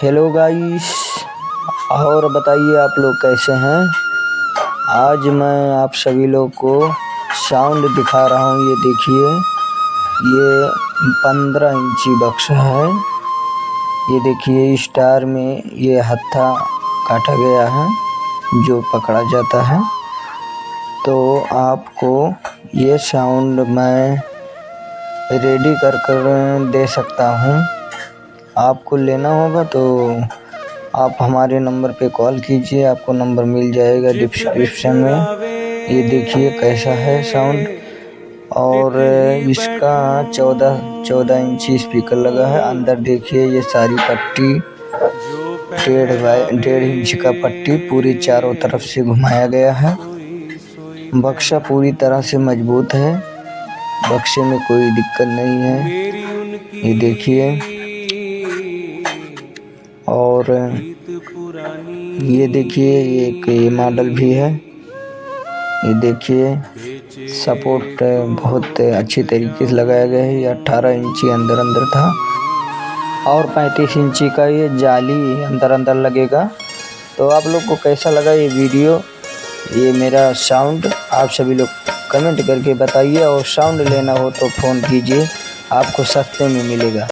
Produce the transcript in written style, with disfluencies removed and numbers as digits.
Hello guys, और बताइए आप लोग कैसे हैं। आज मैं आप सभी लोग को साउंड दिखा रहा हूँ। ये देखिए, ये 15 इंची बक्सा है। ये देखिए, स्टार में ये हत्था काटा गया है जो पकड़ा जाता है। तो आपको ये साउंड मैं रेडी कर दे सकता हूँ। आपको लेना होगा तो आप हमारे नंबर पे कॉल कीजिए, आपको नंबर मिल जाएगा डिस्क्रिप्शन में। ये देखिए कैसा है साउंड। और इसका 14 इंची स्पीकर लगा है। अंदर देखिए, ये सारी पट्टी 1.5 इंच का पट्टी पूरी चारों तरफ से घुमाया गया है। बक्सा पूरी तरह से मजबूत है, बक्से में कोई दिक्कत नहीं है। ये देखिए, और ये देखिए, एक ये मॉडल भी है। ये देखिए, सपोर्ट बहुत अच्छी तरीके से लगाया गया है। ये 18 इंची अंदर था और 35 इंची का ये जाली अंदर लगेगा। तो आप लोग को कैसा लगा ये वीडियो, ये मेरा साउंड, आप सभी लोग कमेंट करके बताइए। और साउंड लेना हो तो फ़ोन कीजिए, आपको सस्ते में मिलेगा।